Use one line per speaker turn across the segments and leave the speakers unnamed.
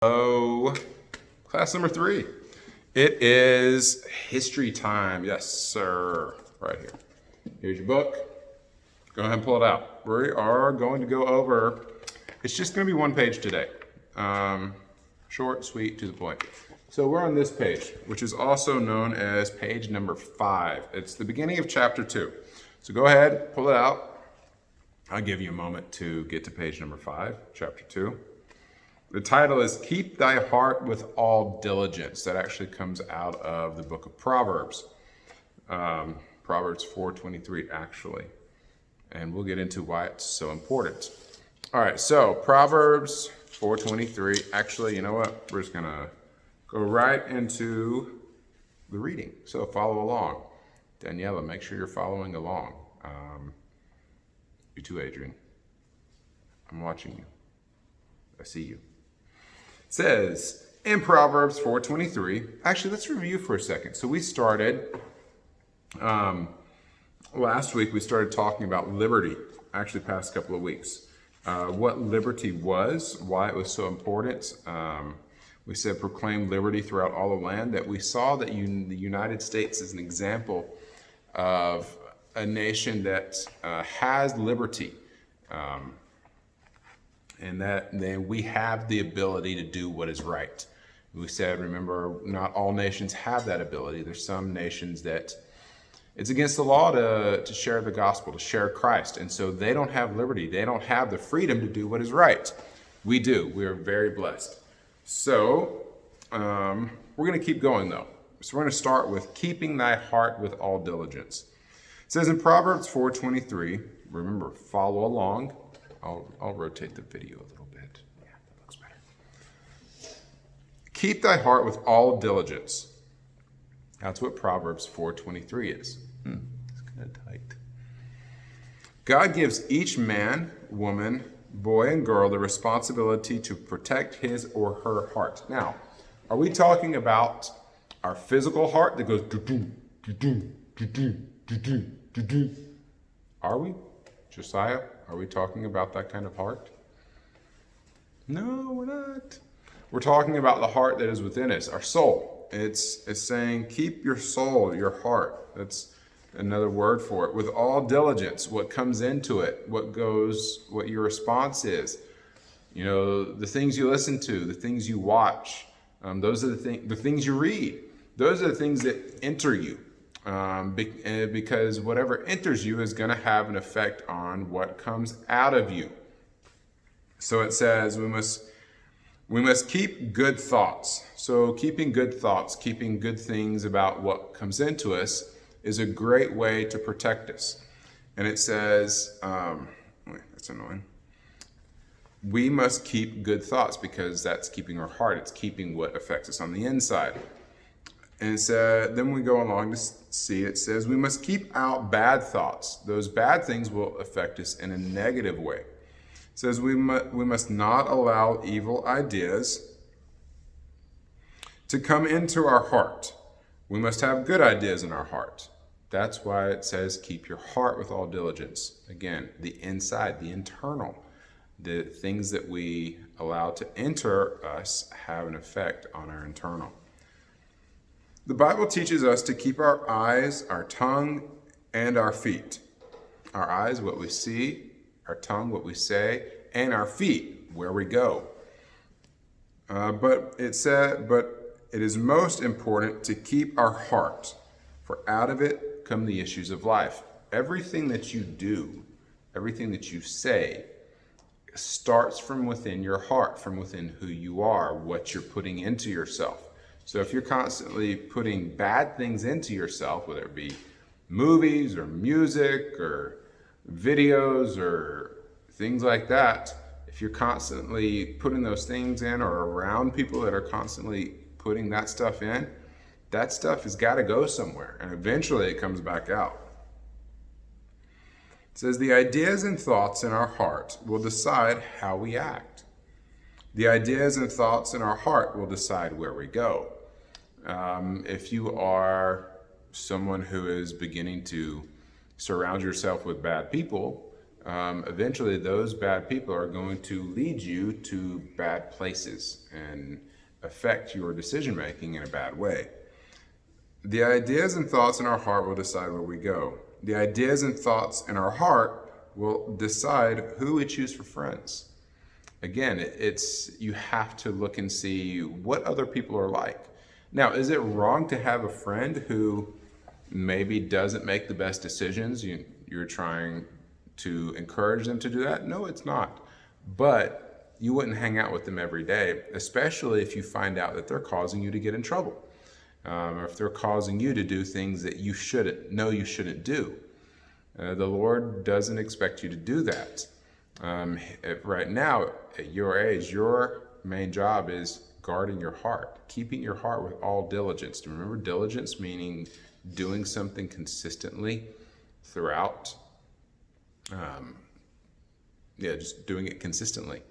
Oh, class number 3. It is history time. Yes, sir. Right here. Here's your book. Go ahead and pull it out. We are going to go over, it's just going to be one page today. Short, sweet, to the point. So we're on this page, which is also known as page number 5. It's the beginning of chapter 2. So go ahead, pull it out. I'll give you a moment to get to page number 5, chapter 2. The title is Keep Thy Heart with All Diligence. That actually comes out of the book of Proverbs. Proverbs 4:23, actually. And we'll get into why it's so important. All right, so Proverbs 4:23. Actually, you know what? We're just going to go right into the reading. So follow along. Daniela, make sure you're following along. You too, Adrian. I'm watching you. I see you. It says in Proverbs 4:23, actually, let's review for a second. So we started, last week we started talking about liberty, actually past couple of weeks. What liberty was, why it was so important. We said proclaim liberty throughout all the land, that we saw that the United States is an example of a nation that has liberty. And that then we have the ability to do what is right. We said, remember, not all nations have that ability. There's some nations that it's against the law to share the gospel, to share Christ. And so they don't have liberty. They don't have the freedom to do what is right. We do. We are very blessed. So we're going to keep going, though. So we're going to start with keeping thy heart with all diligence. It says in Proverbs 4:23, remember, follow along. I'll rotate the video a little bit. Yeah, that looks better. Keep thy heart with all diligence. That's what Proverbs 4:23 is. It's kind of tight. God gives each man, woman, boy, and girl the responsibility to protect his or her heart. Now, are we talking about our physical heart that goes do-do, do-do, do-do, do-do, do-do? Are we? Josiah? Are we talking about that kind of heart? No, we're not. We're talking about the heart that is within us, our soul. It's saying keep your soul, your heart. That's another word for it. With all diligence, what comes into it, what your response is. You know, the things you listen to, the things you watch, those are the things you read. Those are the things that enter you. Because whatever enters you is going to have an effect on what comes out of you. So it says we must keep good thoughts. So keeping good thoughts, keeping good things about what comes into us is a great way to protect us. And it says, that's annoying. We must keep good thoughts because that's keeping our heart. It's keeping what affects us on the inside. And so then we go along to see, it says we must keep out bad thoughts. Those bad things will affect us in a negative way. It says we must not allow evil ideas to come into our heart. We must have good ideas in our heart. That's why it says keep your heart with all diligence. Again, the inside, the internal, the things that we allow to enter us have an effect on our internal. The Bible teaches us to keep our eyes, our tongue, and our feet. Our eyes, what we see, our tongue, what we say, and our feet, where we go. But it is most important to keep our heart, for out of it come the issues of life. Everything that you do, everything that you say, starts from within your heart, from within who you are, what you're putting into yourself. So if you're constantly putting bad things into yourself, whether it be movies or music or videos or things like that, if you're constantly putting those things in or around people that are constantly putting that stuff in, that stuff has got to go somewhere, and eventually it comes back out. It says the ideas and thoughts in our heart will decide how we act. The ideas and thoughts in our heart will decide where we go. If you are someone who is beginning to surround yourself with bad people, eventually those bad people are going to lead you to bad places and affect your decision making in a bad way. The ideas and thoughts in our heart will decide where we go. The ideas and thoughts in our heart will decide who we choose for friends. Again, you have to look and see what other people are like. Now, is it wrong to have a friend who maybe doesn't make the best decisions? You're trying to encourage them to do that? No, it's not. But you wouldn't hang out with them every day, especially if you find out that they're causing you to get in trouble. Or if they're causing you to do things that you shouldn't do. The Lord doesn't expect you to do that. Right now, at your age, your main job is guarding your heart, keeping your heart with all diligence. Do you remember diligence meaning doing something consistently throughout? Just doing it consistently.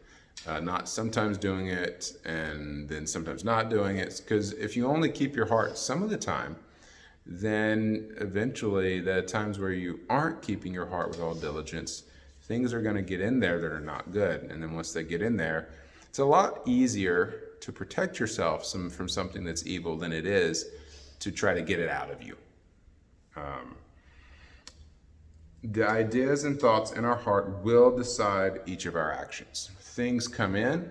Not sometimes doing it and then sometimes not doing it. Because if you only keep your heart some of the time, then eventually the times where you aren't keeping your heart with all diligence, things are going to get in there that are not good. And then once they get in there, it's a lot easier to protect yourself from something that's evil than it is to try to get it out of you. The ideas and thoughts in our heart will decide each of our actions. Things come in,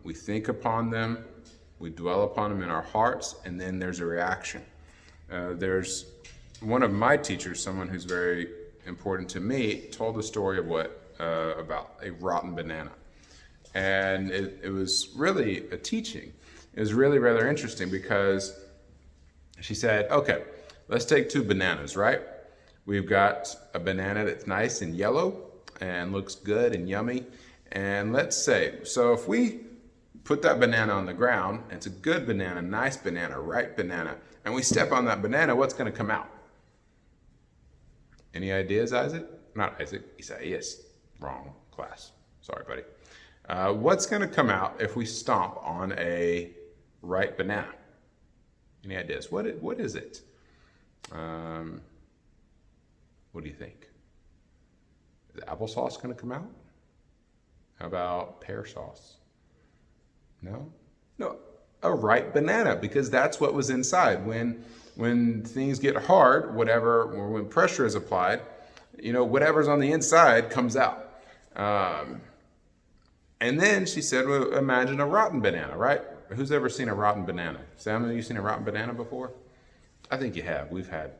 we think upon them, we dwell upon them in our hearts, and then there's a reaction. There's one of my teachers, someone who's very important to me, told a story of about a rotten banana. And it was really a teaching. It was really rather interesting because she said, okay, let's take two bananas, right? We've got a banana that's nice and yellow and looks good and yummy. And let's say, so if we put that banana on the ground, it's a good banana, nice banana, ripe banana, and we step on that banana, what's going to come out? Any ideas, Isaac? Not Isaac, Isaias. Wrong class. Sorry, buddy. What's going to come out if we stomp on a ripe banana? Any ideas? What is it? What do you think? Is applesauce going to come out? How about pear sauce? No, a ripe banana, because that's what was inside. When things get hard, or when pressure is applied, whatever's on the inside comes out. And then she said, well, imagine a rotten banana, right? Who's ever seen a rotten banana? Sam, have you seen a rotten banana before? I think you have. We've had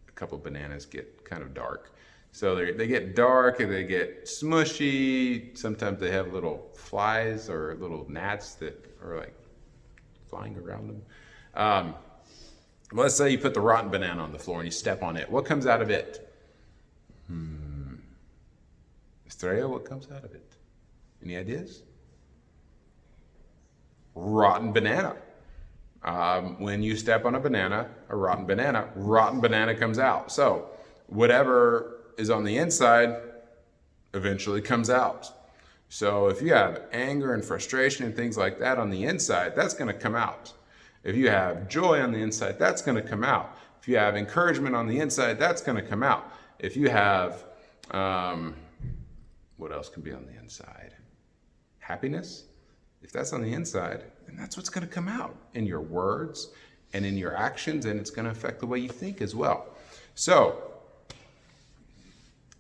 a couple bananas get kind of dark. So they get dark and they get smushy. Sometimes they have little flies or little gnats that are like flying around them. Let's say you put the rotten banana on the floor and you step on it. What comes out of it? Estrella, what comes out of it? Any ideas? Rotten banana. When you step on a rotten banana comes out. So whatever is on the inside eventually comes out. So if you have anger and frustration and things like that on the inside, that's going to come out. If you have joy on the inside, that's going to come out. If you have encouragement on the inside, that's going to come out. If you have, what else can be on the inside? Happiness. If that's on the inside, then that's what's going to come out in your words and in your actions, and it's going to affect the way you think as well. So,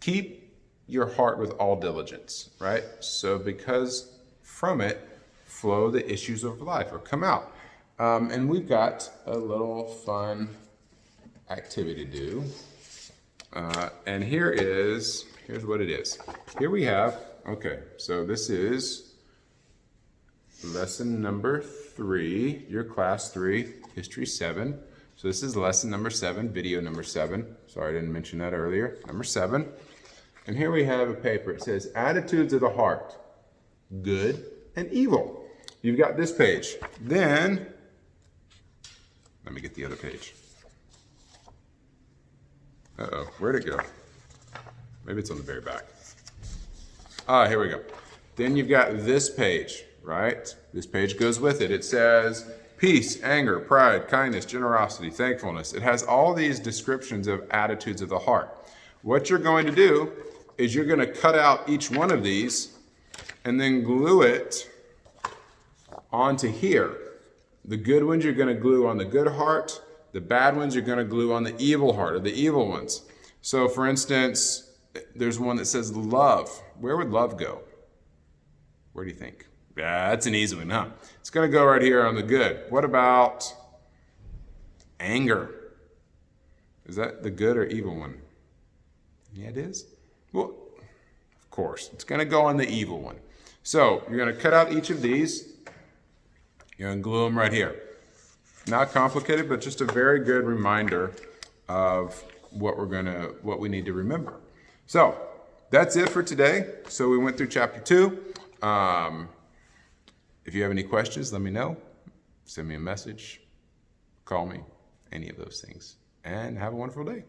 keep your heart with all diligence, right? So, because from it flow the issues of life or come out. And we've got a little fun activity to do. And here's what it is. Here we have, so this is lesson number 3, your class 3, history 7. So this is lesson number 7, video number 7. Sorry, I didn't mention that earlier. Number 7. And here we have a paper. It says, attitudes of the heart, good and evil. You've got this page. Then, let me get the other page. Uh-oh, where'd it go? Maybe it's on the very back. Here we go. Then you've got this page, right? This page goes with it. It says peace, anger, pride, kindness, generosity, thankfulness. It has all these descriptions of attitudes of the heart. what you're going to do is you're going to cut out each one of these and then glue it onto here. The good ones you're going to glue on the good heart. The bad ones you're going to glue on the evil heart, or the evil ones. So for instance, there's one that says love. Where would love go? Where do you think? Yeah, that's an easy one, huh? It's going to go right here on the good. What about anger? Is that the good or evil one? Yeah, it is. Well, of course, it's going to go on the evil one. So you're going to cut out each of these. You're going to glue them right here. Not complicated, but just a very good reminder of what we need to remember. So that's it for today. So we went through chapter 2. If you have any questions, let me know. Send me a message, call me, any of those things. And have a wonderful day.